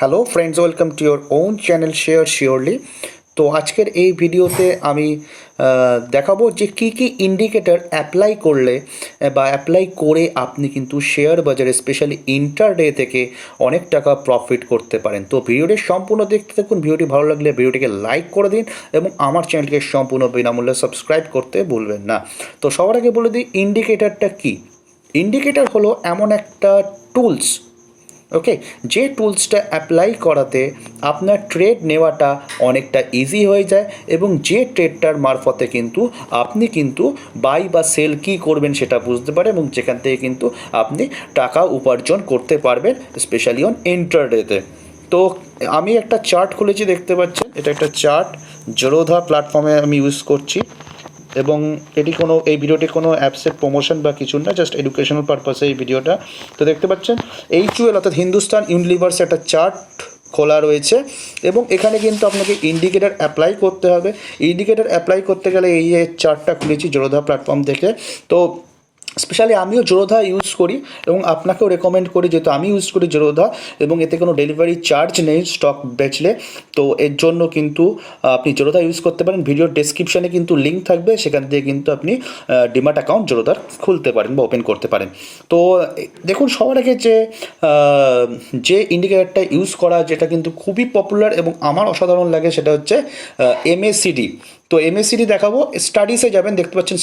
Hello friends, welcome to your own channel sharesurely। তো আজকের এই ভিডিওতে আমি দেখাবো যে কী কী ইন্ডিকেটর অ্যাপ্লাই করলে বা অ্যাপ্লাই করে আপনি কিন্তু শেয়ার বাজারে স্পেশালি ইন্টারডে থেকে অনেক টাকা প্রফিট করতে পারেন। তো ভিডিওটি সম্পূর্ণ দেখতে থাকুন। ভিডিওটি ভালো লাগলে ভিডিওটিকে লাইক করে দিন এবং আমার চ্যানেলকে সম্পূর্ণ বিনামূল্যে সাবস্ক্রাইব করতে ভুলবেন না। তো সবার আগে বলে দিই ইন্ডিকেটরটা কী। ইন্ডিকেটর হলো এমন একটা টুলস, ওকে, যে টুলসটা অ্যাপ্লাই করাতে আপনার ট্রেড নেওয়াটা অনেকটা ইজি হয়ে যায় এবং যে ট্রেডটার মারফতে কিন্তু আপনি কিন্তু বাই বা সেল কী করবেন সেটা বুঝতে পারেন এবং যেখান থেকে কিন্তু আপনি টাকা উপার্জন করতে পারবেন স্পেশালি অন ইন্টারডেতে। তো আমি একটা চার্ট খুলেছি, দেখতে পাচ্ছেন এটা একটা চার্ট জরোধা প্ল্যাটফর্মে আমি ইউজ করছি এবং এই ভিডিওটি কোনো অ্যাপসের প্রমোশন বা কিছু না, জাস্ট এডুকেশনাল পারপাসে এই ভিডিওটা। তো দেখতে পাচ্ছেন HUL অর্থাৎ হিন্দুস্তান ইউনিলিভার্স একটা চার্ট খোলা রয়েছে এবং এখানে কিন্তু আপনাকে ইন্ডিকেটর অ্যাপ্লাই করতে হবে। ইন্ডিকেটর অ্যাপ্লাই করতে গেলে এই যে চার্টটা খুলেছি জরোধা প্ল্যাটফর্ম থেকে, তো স্পেশালি আমিও জরোধা ইউজ করি এবং আপনাকেও রেকমেন্ড করি, যেহেতু আমি ইউজ করি জরোধা এবং এতে কোনো ডেলিভারি চার্জ নেই স্টক বেচলে। তো এর জন্য কিন্তু আপনি জরোধা ইউজ করতে পারেন। ভিডিওর ডেসক্রিপশানে কিন্তু লিঙ্ক থাকবে, সেখান থেকে কিন্তু আপনি ডিম্যাট অ্যাকাউন্ট জরোধার খুলতে পারেন বা ওপেন করতে পারেন। তো দেখুন, সবার আগে যে ইন্ডিকেটরটা ইউজ করা যেটা কিন্তু খুবই পপুলার এবং আমার অসাধারণ লাগে সেটা হচ্ছে MACD। তো MACD দেখাবো। স্টাডিসে যাবেন, দেখতে পাচ্ছেন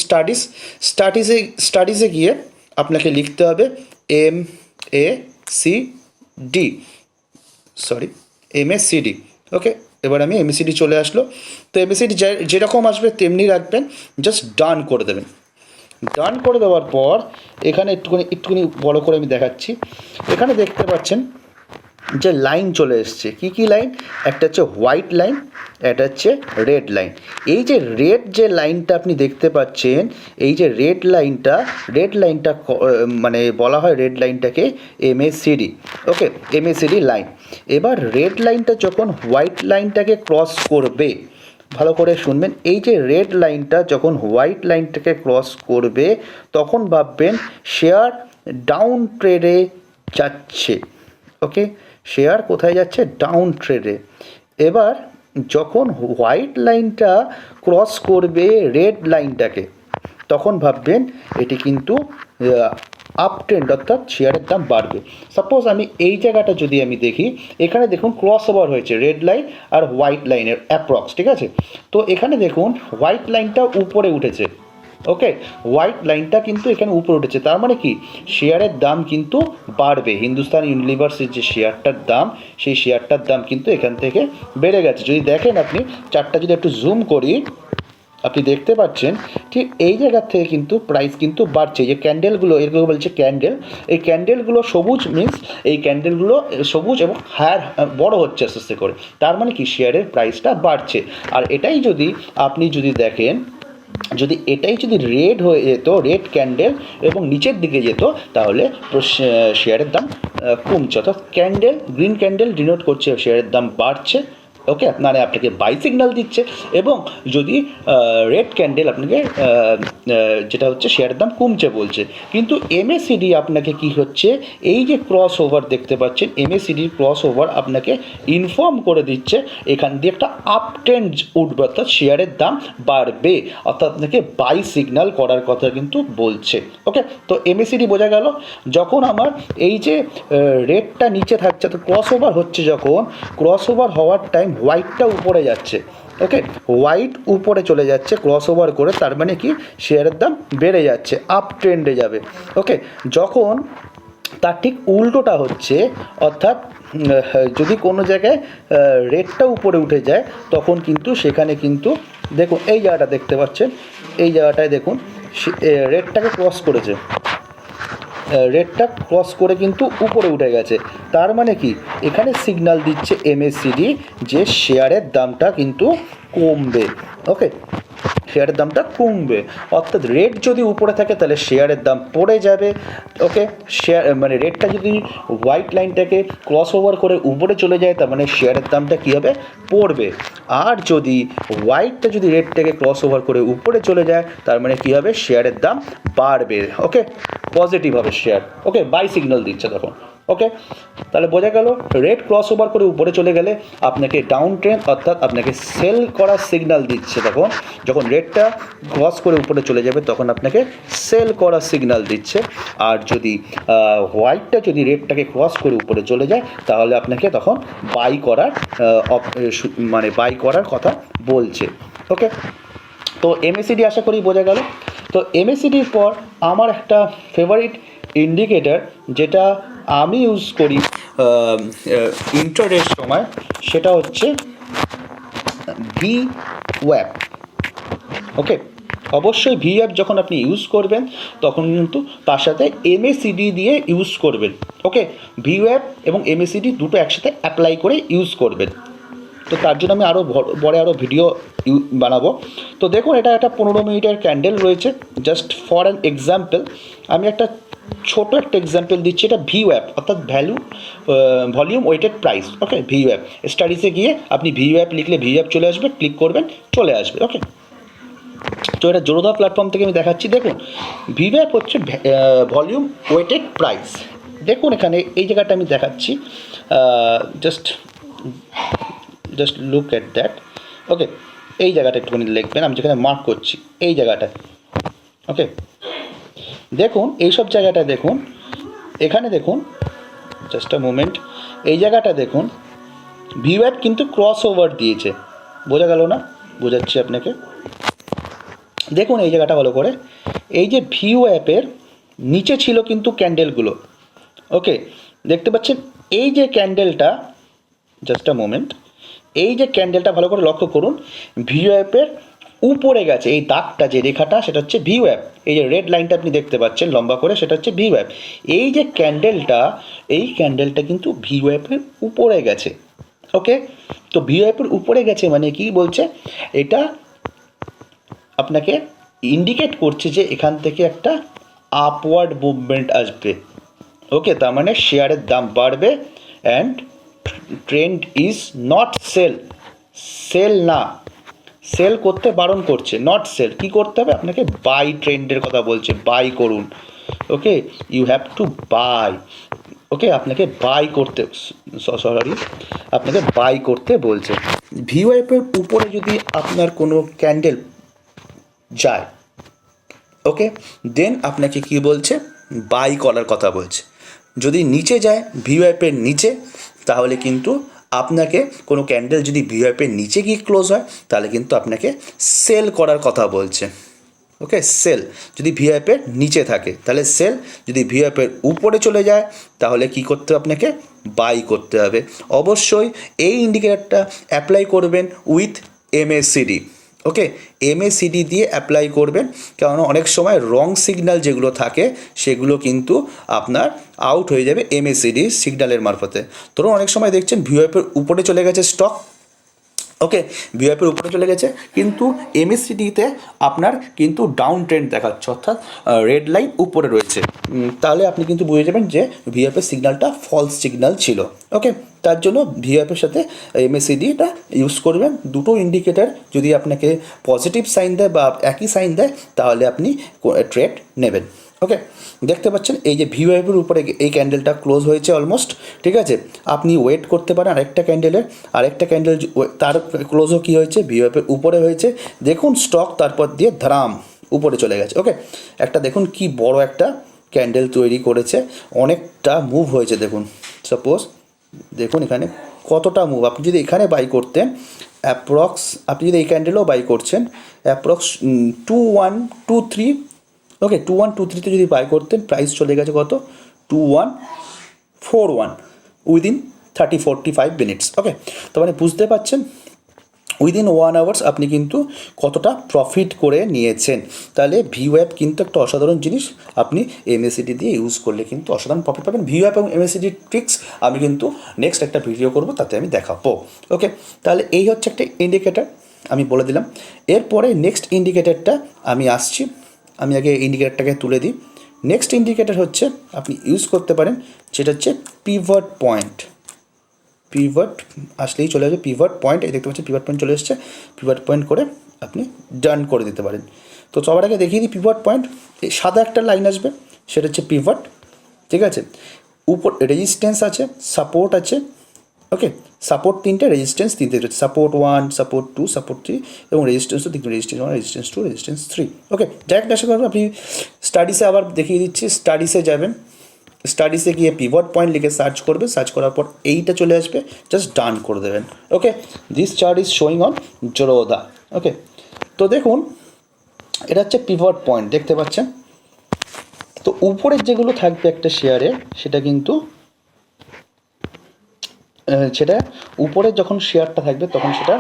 স্টাডিসে গিয়ে আপনাকে লিখতে হবে MACD। ওকে, এবার আমি MACD চলে আসলো। তো MACD যেরকম আসবে তেমনি রাখবেন, জাস্ট ডান করে দেবেন। ডান করে দেওয়ার পর এখানে একটুখানি বড় করে আমি দেখাচ্ছি। এখানে দেখতে পাচ্ছেন যে লাইন চলে এসছে। কী লাইন? একটা হচ্ছে হোয়াইট লাইন, একটা হচ্ছে রেড লাইন। এই যে রেড যে লাইনটা আপনি দেখতে পাচ্ছেন, এই যে রেড লাইনটা মানে বলা হয় রেড লাইনটাকে MACD। ওকে, MACD লাইন। এবার রেড লাইনটা যখন হোয়াইট লাইনটাকে ক্রস করবে, ভালো করে শুনবেন, এই যে রেড লাইনটা যখন হোয়াইট লাইনটাকে ক্রস করবে তখন ভাববেন শেয়ার ডাউন ট্রেডে যাচ্ছে। ওকে, শেয়ার কোথায় যাচ্ছে? ডাউন ট্রেডে। এবার যখন হোয়াইট লাইনটা ক্রস করবে রেড লাইনটাকে তখন ভাববেন এটি কিন্তু আপ ট্রেন্ড, অর্থাৎ শেয়ারের দাম বাড়বে। সাপোজ আমি এই জায়গাটা যদি আমি দেখি, এখানে দেখুন ক্রস ওভার হয়েছে রেড লাইন আর হোয়াইট লাইনের অ্যাপ্রক্স, ঠিক আছে? তো এখানে দেখুন হোয়াইট লাইনটা উপরে উঠেছে। ওকে, হোয়াইট লাইনটা কিন্তু এখানে উপরে উঠেছে, তার মানে কি শেয়ারের দাম কিন্তু বাড়বে। হিন্দুস্তান ইউনিলিভার্সের যে শেয়ারটার দাম, সেই শেয়ারটার দাম কিন্তু এখান থেকে বেড়ে গেছে। যদি দেখেন আপনি চার্টটা যদি একটু জুম করি, আপনি দেখতে পাচ্ছেন ঠিক এই জায়গার থেকে কিন্তু প্রাইস কিন্তু বাড়ছে। যে ক্যান্ডেলগুলো, এগুলো বলছে ক্যান্ডেল, এই ক্যান্ডেলগুলো সবুজ, মিন্স এই ক্যান্ডেলগুলো সবুজ এবং হায়ার বড় হচ্ছে আস্তে আস্তে করে, তার মানে কি শেয়ারের প্রাইসটা বাড়ছে। আর এটাই যদি আপনি যদি দেখেন, যদি এটাই যদি রেড হয়ে যেত, রেড ক্যান্ডেল এবং নিচের দিকে যেত, তাহলে শেয়ারের দাম কমছে। অর্থাৎ গ্রিন ক্যান্ডেল ডিনোট করছে শেয়ারের দাম বাড়ছে। ওকে, আপনাকে বাই সিগন্যাল দিচ্ছে। এবং যদি রেড ক্যান্ডেল আপনাকে যেটা হচ্ছে শেয়ারের দাম কমছে বলছে। কিন্তু MACD আপনাকে কি হচ্ছে, এই যে ক্রস ওভার দেখতে পাচ্ছেন, MACD ক্রস ওভার আপনাকে ইনফর্ম করে দিচ্ছে এখান দিয়ে একটা আপ ট্রেন্ড উঠবে, অর্থাৎ শেয়ারের দাম বাড়বে, অর্থাৎ আপনাকে বাই সিগন্যাল করার কথা কিন্তু বলছে। ওকে, তো MACD বোঝা গেল। যখন আমার এই যে রেডটা নিচে থাকছে, তো ক্রস ওভার হচ্ছে, যখন ক্রস ওভার হওয়ার টাইম হোয়াইটটা উপরে যাচ্ছে। ওকে, হোয়াইট উপরে চলে যাচ্ছে ক্রস ওভার করে, তার মানে কি শেয়ারের দাম বেড়ে যাচ্ছে, আপ ট্রেন্ডে যাবে। ওকে, যখন তার ঠিক উল্টোটা হচ্ছে, অর্থাৎ যদি কোনো জায়গায় রেটটা উপরে উঠে যায় তখন কিন্তু সেখানে কিন্তু দেখুন এই জায়গাটা দেখতে পাচ্ছেন, এই জায়গাটায় দেখুন রেটটাকে ক্রস করেছে, রেটটা ক্রস করে কিন্তু উপরে উঠে গেছে, তার মানে কি এখানে সিগন্যাল দিচ্ছে MACD যে শেয়ারের দামটা কিন্তু কমবে। ওকে, শেয়ারের দামটা কমবে, অর্থাৎ রেট যদি উপরে থাকে তাহলে শেয়ারের দাম পড়ে যাবে। ওকে, শেয়ার মানে রেটটা যদি হোয়াইট লাইনটাকে ক্রস ওভার করে উপরে চলে যায়, তার মানে শেয়ারের দামটা কী হবে? পড়বে। আর যদি হোয়াইটটা যদি রেটটাকে ক্রস ওভার করে উপরে চলে যায়, তার মানে কী হবে? শেয়ারের দাম বাড়বে। ওকে, পজিটিভ হবে শেয়ার। ওকে, বাই সিগন্যাল দিচ্ছে তখন। ওকে, তাহলে বোঝা গেল রেড ক্রস ওভার করে উপরে চলে গেলে আপনাকে ডাউন ট্রেন্ড অর্থাৎ আপনাকে সেল করার সিগন্যাল দিচ্ছে। তখন যখন রেডটা ক্রস করে উপরে চলে যাবে তখন আপনাকে সেল করার সিগন্যাল দিচ্ছে। আর যদি হোয়াইটটা যদি রেডটাকে ক্রস করে উপরে চলে যায় তাহলে আপনাকে তখন বাই করার মানে বাই করার কথা বলছে। ওকে, তো এমএসিডি আশা করি বোঝা গেল। তো এমএসিডির পর আমার একটা ফেভারিট ইন্ডিকেটর যেটা আমি ইউজ করি ইন্ট্রাডের সময়, সেটা হচ্ছে ভিওয়াপ। ওকে, অবশ্যই ভিওয়াপ যখন আপনি ইউজ করবেন তখন কিন্তু তার সাথে এমএসিডি দিয়ে ইউজ করবেন। ওকে, ভিওয়াপ এবং এমএসিডি দুটো একসাথে অ্যাপ্লাই করে ইউজ করবেন। তো তার জন্য আমি আরও বড় ভিডিও বানাবো। তো দেখুন, এটা একটা 15 মিনিটের ক্যান্ডেল রয়েছে। জাস্ট ফর অ্যান এক্সাম্পল আমি একটা ছোট একটা এক্সাম্পল দিচ্ছি। এটা ভিওয়াপ অর্থাৎ ভলিউম ওয়েটেড প্রাইস। ওকে, ভিওয়াপ স্টাডিজে গিয়ে আপনি ভিওয়াপ লিখলে ভিওয়াপ চলে আসবে, ক্লিক করবেন চলে আসবে। ওকে, তো এটা জোরদা প্ল্যাটফর্ম থেকে আমি দেখাচ্ছি। দেখুন, ভিওয়াপ হচ্ছে ভলিউম ওয়েটেড প্রাইস। দেখুন এখানে এই জায়গাটা আমি দেখাচ্ছি, জাস্ট লুক এট দ্যাট। ওকে, এই জায়গাটা একটুখানি লিখবেন, আমি যেখানে মার্ক করছি এই জায়গাটায়। ওকে, দেখুন এইসব জায়গাটা দেখুন, এখানে দেখুন, জাস্ট আ মোমেন্ট, এই জায়গাটা দেখুন ভিওয়াপ কিন্তু ক্রস ওভার দিয়েছে। বোঝা গেল না? বোঝাচ্ছি আপনাকে। দেখুন এই জায়গাটা ভালো করে, এই যে ভিওয়াপের নিচে ছিল কিন্তু ক্যান্ডেলগুলো। ওকে, দেখতে পাচ্ছেন এই যে ক্যান্ডেলটা, জাস্ট আ মোমেন্ট, এই যে ক্যান্ডেলটা ভালো করে লক্ষ্য করুন, ভিওয়াপের উপরে গেছে। এই দাগটা যে রেখাটা সেটা হচ্ছে ভিওয়াপ। এই যে রেড লাইনটা আপনি দেখতে পাচ্ছেন লম্বা করে, সেটা হচ্ছে ভিওয়াপ। এই যে ক্যান্ডেলটা, এই ক্যান্ডেলটা কিন্তু ভিওয়াপের উপরে গেছে। ওকে, তো ভিওয়াপের উপরে গেছে মানে কি বলছে? এটা আপনাকে ইন্ডিকেট করছে যে এখান থেকে একটা আপওয়ার্ড মুভমেন্ট আসবে। ওকে, তার মানে শেয়ারের দাম বাড়বে and trend is not sell না, সেল করতে বারণ করছে, নট সেল। কী করতে হবে আপনাকে? বাই ট্রেন্ডের কথা বলছে, বাই করুন। ওকে, ইউ হ্যাভ টু বাই। ওকে, আপনাকে বাই করতে, সরি, আপনাকে বাই করতে বলছে। ভিওয়াইপের উপরে যদি আপনার কোনো ক্যান্ডেল যায়, ওকে, দেন আপনাকে কি বলছে? বাই করার কথা বলছে। যদি নিচে যায় ভিওয়াইপের নিচে, তাহলে কিন্তু আপনাকে কোনো ক্যান্ডেল যদি ভিওয়াইপের নিচে গিয়ে ক্লোজ হয় তাহলে কিন্তু আপনাকে সেল করার কথা বলছে। ওকে, সেল যদি ভিওয়াইপের নিচে থাকে তাহলে সেল, যদি ভিওয়াইপের উপরে চলে যায় তাহলে কি করতে হবে? আপনাকে বাই করতে হবে। অবশ্যই এই ইন্ডিকেটরটা অ্যাপ্লাই করবেন উইথ এমএসিডি। ওকে, এমএসিডি দিয়ে অ্যাপ্লাই করবেন, কারণ অনেক সময় রং সিগন্যাল যেগুলো থাকে সেগুলো কিন্তু আপনার আউট হয়ে যাবে এমএসিডি সিগন্যালের মারফতে। ধরুন অনেক সময় দেখছেন ভিওআইপির উপরে চলে গেছে স্টক, ওকে, ভিওআইপির উপরে চলে গেছে কিন্তু এমএসিডিতে আপনার কিন্তু ডাউন ট্রেন্ড দেখাচ্ছে, অর্থাৎ রেড লাইন উপরে রয়েছে, তাহলে আপনি কিন্তু বুঝে যাবেন যে ভিওআইপির সিগন্যালটা ফলস সিগন্যাল ছিল। ওকে, তার জন্য ভিওআইপির সাথে এমএসিডিটা ইউজ করবেন। দুটো ইন্ডিকেটার যদি আপনাকে পজিটিভ সাইন দেয় বা একই সাইন দেয় তাহলে আপনি ট্রেড নেবেন। ওকে, দেখতে পাচ্ছেন এই যে ভিওআইপির উপরে এই ক্যান্ডেলটা ক্লোজ হয়েছে অলমোস্ট, ঠিক আছে। আপনি ওয়েট করতে পারেন আরেকটা ক্যান্ডেল তার ক্লোজও কী হয়েছে? ভিওআইপির উপরে হয়েছে। দেখুন স্টক তারপর দিয়ে ধারাম উপরে চলে গেছে। ওকে, একটা দেখুন কি বড় একটা ক্যান্ডেল তৈরি করেছে, অনেকটা মুভ হয়েছে। দেখুন সাপোজ দেখুন এখানে কতটা মুভ। আপনি যদি এখানে বাই করতেন অ্যাপ্রক্স, আপনি যদি এই ক্যান্ডেলও বাই করছেন অ্যাপ্রক্স 2123, ওকে, 2123-তে যদি বাই করতেন প্রাইস চলে গেছে কত? 2141 উইদিন 30-45 মিনিটস। ওকে, তো মানে বুঝতে পারছেন উইদিন 1 আওয়ার্স আপনি কিন্তু কতটা প্রফিট করে নিয়েছেন। তাহলে ভিওআইপ কিন্তু একটা অসাধারণ জিনিস, আপনি এমএসিডি দিয়ে ইউজ করলে কিন্তু অসাধারণ প্রফিট পাবেন। ভিওআইপ এবং এমএসিডি ট্রিক্স আমি কিন্তু নেক্সট একটা ভিডিও করব, তাতে আমি দেখাবো। ওকে, তাহলে এই হচ্ছে একটা ইন্ডিকেটার আমি বলে দিলাম। এরপরে নেক্সট ইন্ডিকেটারটা আমি আসছি, আমি আগে ইন্ডিকেটারটাকে তুলে দিই। নেক্সট ইন্ডিকেটার হচ্ছে আপনি ইউজ করতে পারেন, যেটা হচ্ছে পিভট পয়েন্ট। পিভট আসলেই চলে আসবে পিভট পয়েন্ট, এই দেখতে পাচ্ছেন পিভট পয়েন্ট চলে এসছে। পিভট পয়েন্ট করে আপনি ডান করে দিতে পারেন। তো সবার আগে দেখিয়ে দিই পিভট পয়েন্ট। এই সাদা একটা লাইন আসবে, সেটা হচ্ছে পিভট, ঠিক আছে। উপর রেজিস্ট্যান্স আছে, সাপোর্ট আছে, ওকে, সাপোর্ট তিনটে, রেজিস্ট্যান্স তিনটে, সাপোর্ট 1, সাপোর্ট 2, সাপোর্ট 3 এবং রেজিস্ট্যান্সও দেখুন, রেজিস্ট্যান্স 1, রেজিস্ট্যান্স 2, রেজিস্ট্যান্স 3, ওকে। ডাইরেক্ট আশা করবেন আপনি স্টাডিসে আবার দেখিয়ে দিচ্ছি, স্টাডিসে যাবেন, স্টাডিসে গিয়ে পিভট পয়েন্ট লিখে সার্চ করবে, সার্চ করার পর এইটা চলে আসবে, জাস্ট ডান করে দেবেন, okay. This chart is showing on Zerodha, okay. তো দেখুন এটা হচ্ছে পিভট পয়েন্ট, দেখতে পাচ্ছেন। তো উপরের যেগুলো থাকবে একটা শেয়ারে, সেটা কিন্তু সেটা উপরে যখন শেয়ারটা থাকবে তখন সেটা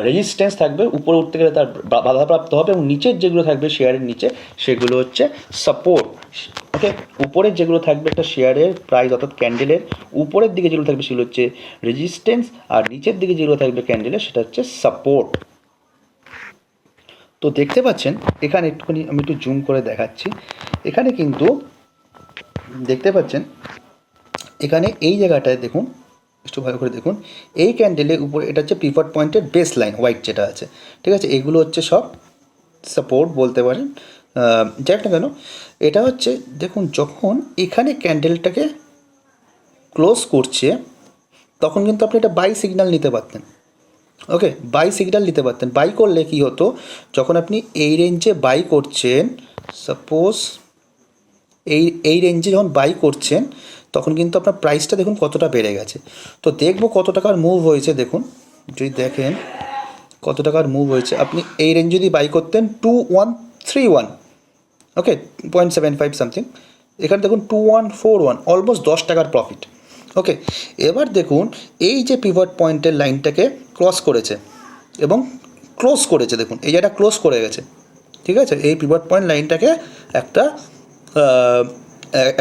রেজিস্ট্যান্স থাকবে, উপরে উঠতে গেলে তার বাধাপ্রাপ্ত হবে, এবং নিচের যেগুলো থাকবে শেয়ারের নিচে সেগুলো হচ্ছে সাপোর্ট, ওকে। উপরের যেগুলো থাকবে একটা শেয়ারের প্রাইস অর্থাৎ ক্যান্ডেলের উপরের দিকে যেগুলো থাকবে সেগুলো হচ্ছে রেজিস্ট্যান্স, আর নিচের দিকে যেগুলো থাকবে ক্যান্ডেলের সেটা হচ্ছে সাপোর্ট। তো দেখতে পাচ্ছেন এখানে একটুখানি আমি একটু জুম করে দেখাচ্ছি, এখানে কিন্তু দেখতে পাচ্ছেন এখানে এই জায়গাটায় দেখুন, একটু ভালো করে দেখুন, এই ক্যান্ডেলের উপরে এটা হচ্ছে পিভট পয়েন্টের বেস লাইন হোয়াইট যেটা আছে, ঠিক আছে। এগুলো হচ্ছে সব সাপোর্ট বলতে পারেন, যাই না কেন। এটা হচ্ছে দেখুন যখন এখানে ক্যান্ডেলটাকে ক্লোজ করছে তখন কিন্তু আপনি এটা বাই সিগন্যাল নিতে পারতেন, ওকে, বাই সিগন্যাল নিতে পারতেন। বাই করলে কী হতো, যখন আপনি এই রেঞ্জে বাই করছেন, সাপোজ এই রেঞ্জে যখন বাই করছেন তখন কিন্তু আপনার প্রাইসটা দেখুন কতটা বেড়ে গেছে। তো দেখবো কত টাকার মুভ হয়েছে, দেখুন যদি দেখেন কত টাকার মুভ হয়েছে, আপনি এই রেঞ্জ যদি বাই করতেন 2131, ওকে, 0.75 সামথিং, এখানে দেখুন 2141, অলমোস্ট 10 টাকার প্রফিট, ওকে। এবার দেখুন এই যে পিভট পয়েন্টের লাইনটাকে ক্রস করেছে এবং ক্লোজ করেছে, দেখুন এই জায়গাটা ক্লোজ করে গেছে, ঠিক আছে। এই পিভট পয়েন্ট লাইনটাকে একটা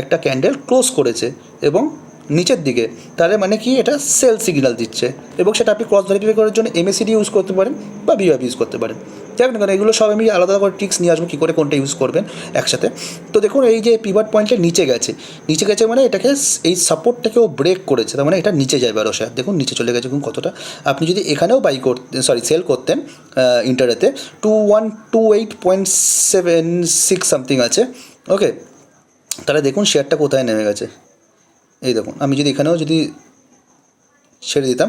একটা ক্যান্ডেল ক্লোজ করেছে এবং নিচের দিকে, তাহলে মানে কি এটা সেল সিগন্যাল দিচ্ছে, এবং সেটা আপনি ক্রস ভেরিফাই করার জন্য এমএসিডি ইউজ করতে পারেন বা ভিওআইপ ইউজ করতে পারেন, যাক না কেন এগুলো সব আমি আলাদা করে ট্রিক্স নিয়ে আসবো কী করে কোনটা ইউজ করবেন একসাথে। তো দেখুন এই যে পিভট পয়েন্টের নিচে গেছে, নিচে গেছে মানে এটাকে এই সাপোর্টটাকেও ব্রেক করেছে, তার মানে এটা নিচে যাবে আরও, শেয়ার দেখুন নিচে চলে গেছে, দেখুন কতটা। আপনি যদি এখানেও বাই করতেন, সরি সেল করতেন ইন্টারডেতে, 2128.76 সামথিং আছে, ওকে, তাহলে দেখুন শেয়ারটা কোথায় নেমে গেছে, এই দেখুন আমি যদি এখানেও যদি ছেড়ে দিতাম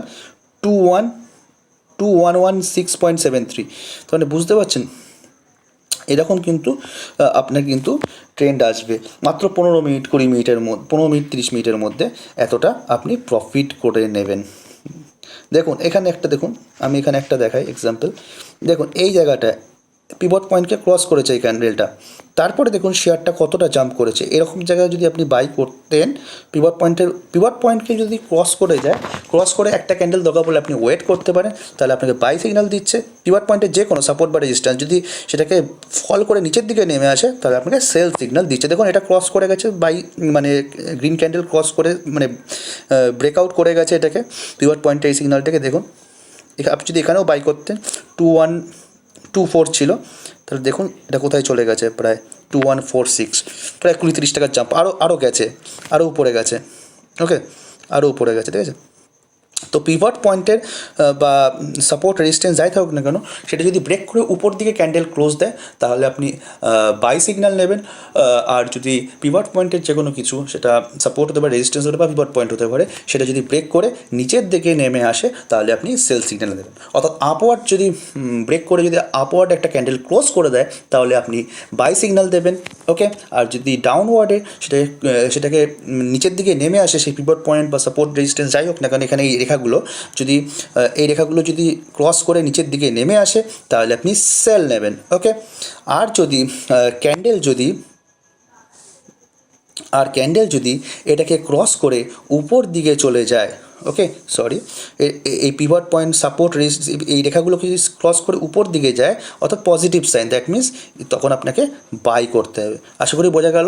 2116.73, তাহলে বুঝতে পারছেন এরকম কিন্তু আপনার কিন্তু ট্রেন্ড আসবে মাত্র 15 মিনিট 20 মিনিটের মধ্যে, 15 মিনিট 30 মিনিটের মধ্যে এতটা আপনি প্রফিট করে নেবেন। দেখুন এখানে একটা, দেখুন আমি এখানে একটা দেখাই এক্সাম্পল, দেখুন এই জায়গাটায় পিভট পয়েন্টকে ক্রস করেছে এই ক্যান্ডেলটা, তারপরে দেখুন শেয়ারটা কতটা জাম্প করেছে। এরকম জায়গায় যদি আপনি বাই করতেন, পিভট পয়েন্টকে যদি ক্রস করে যায়, ক্রস করে একটা ক্যান্ডেল দরকার বলে আপনি ওয়েট করতে পারেন, তাহলে আপনাকে বাই সিগন্যাল দিচ্ছে। পিভট পয়েন্টের যে কোনো সাপোর্ট বা রেজিস্ট্যান্স যদি সেটাকে ফল করে নিচের দিকে নেমে আসে তাহলে আপনাকে সেল সিগন্যাল দিচ্ছে। দেখুন এটা ক্রস করে গেছে, বাই মানে গ্রিন ক্যান্ডেল ক্রস করে মানে ব্রেকআউট করে গেছে এটাকে, পিভট পয়েন্টের এই সিগন্যালটাকে দেখুন। আপনি যদি এখানেও বাই করতেন 2124 ছিল, তাহলে দেখুন এটা কোথায় চলে গেছে, প্রায় 2146, প্রায় 20-30 টাকার জাম্প, আরও গেছে, আরও উপরে গেছে, ওকে, আরও উপরে গেছে, ঠিক আছে। তো পিভট পয়েন্টের বা সাপোর্ট রেজিস্ট্যান্স যাই থাকুক না কেন, সেটা যদি ব্রেক করে উপর দিকে ক্যান্ডেল ক্লোজ দেয় তাহলে আপনি বাই সিগন্যাল নেবেন, আর যদি পিভট পয়েন্টের যে কোনো কিছু, সেটা সাপোর্ট হতে পারে, রেজিস্ট্যান্স হতে পারে, পিভট পয়েন্ট হতে পারে, সেটা যদি ব্রেক করে নিচের দিকে নেমে আসে তাহলে আপনি সেল সিগন্যাল দেবেন। অর্থাৎ আপওয়ার্ড যদি ব্রেক করে যদি আপওয়ার্ড একটা ক্যান্ডেল ক্লোজ করে দেয় তাহলে আপনি বাই সিগন্যাল দেবেন, ওকে। আর যদি ডাউনওয়ার্ডে সেটাকে নিচের দিকে নেমে আসে সেই পিভট পয়েন্ট বা সাপোর্ট রেজিস্ট্যান্স যাই হোক না কারণ, এখানে এই রেখাগুলো যদি ক্রস করে নিচের দিকে নেমে আসে তাহলে আপনি সেল নেবেন, ওকে। আর যদি ক্যান্ডেল যদি এটাকে ক্রস করে উপর দিকে চলে যায়, ওকে, সরি, এই পিভট পয়েন্ট সাপোর্ট এই রেখাগুলোকে যদি ক্রস করে উপর দিকে যায় অর্থাৎ পজিটিভ সাইন, দ্যাট মিনস তখন আপনাকে বাই করতে হবে। আশা করি বোঝা গেল।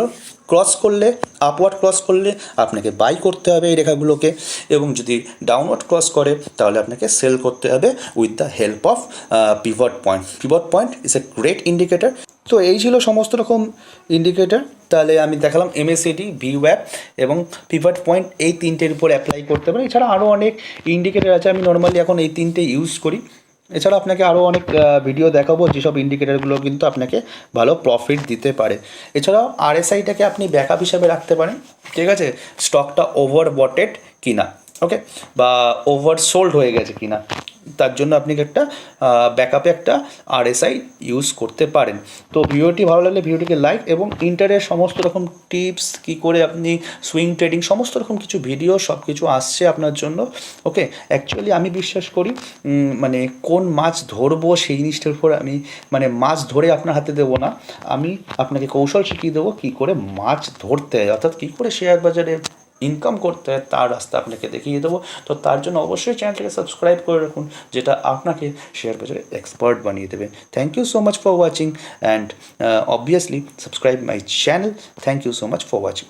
ক্রস করলে, আপওয়ার্ড ক্রস করলে আপনাকে বাই করতে হবে এই রেখাগুলোকে, এবং যদি ডাউনওয়ার্ড ক্রস করে তাহলে আপনাকে সেল করতে হবে with the help of pivot point. Pivot point is a great indicator. তো এই ছিল সমস্ত রকম ইন্ডিকেটার। তাহলে আমি দেখালাম এমএসিডি, ভিওয়াপ এবং পিভট পয়েন্ট, এই তিনটের উপর অ্যাপ্লাই করতে পারেন। এছাড়া আরও অনেক ইন্ডিকেটার আছে, আমি নর্মালি এখন এই তিনটে ইউজ করি। এছাড়া আপনাকে আরও অনেক ভিডিও দেখাবো যেসব ইন্ডিকেটারগুলো কিন্তু আপনাকে ভালো প্রফিট দিতে পারে। এছাড়াও আরএসআইটাকে আপনি ব্যাকআপ হিসাবে রাখতে পারেন, ঠিক আছে, স্টকটা ওভার বটেড কিনা, ওকে, বা ওভার সোল্ড হয়ে গেছে কিনা, তার জন্য আপনি একটা ব্যাকআপে একটা আরএসআই ইউজ করতে পারেন। তো ভিডিওটি ভালো লাগলে ভিডিওটিকে লাইক, এবং ইন্টারের সমস্ত রকম টিপস কী করে আপনি সুইং ট্রেডিং সমস্ত রকম কিছু ভিডিও সব কিছু আসছে আপনার জন্য, ওকে। অ্যাকচুয়ালি আমি বিশ্বাস করি মানে কোন মাছ ধরবো সেই জিনিসটার উপর আমি, মানে মাছ ধরে আপনার হাতে দেবো না, আমি আপনাকে কৌশল শিখিয়ে দেবো কী করে মাছ ধরতে হয়, অর্থাৎ কী করে শেয়ার বাজারে ইনকাম করতে হয় তার রাস্তা আপনাকে দেখিয়ে দেবো। তো তার জন্য অবশ্যই চ্যানেলটাকে সাবস্ক্রাইব করে রাখুন, যেটা আপনাকে শেয়ার বাজারে এক্সপার্ট বানিয়ে দেবে। Thank you so much for watching, and obviously subscribe my channel. Thank you so much for watching.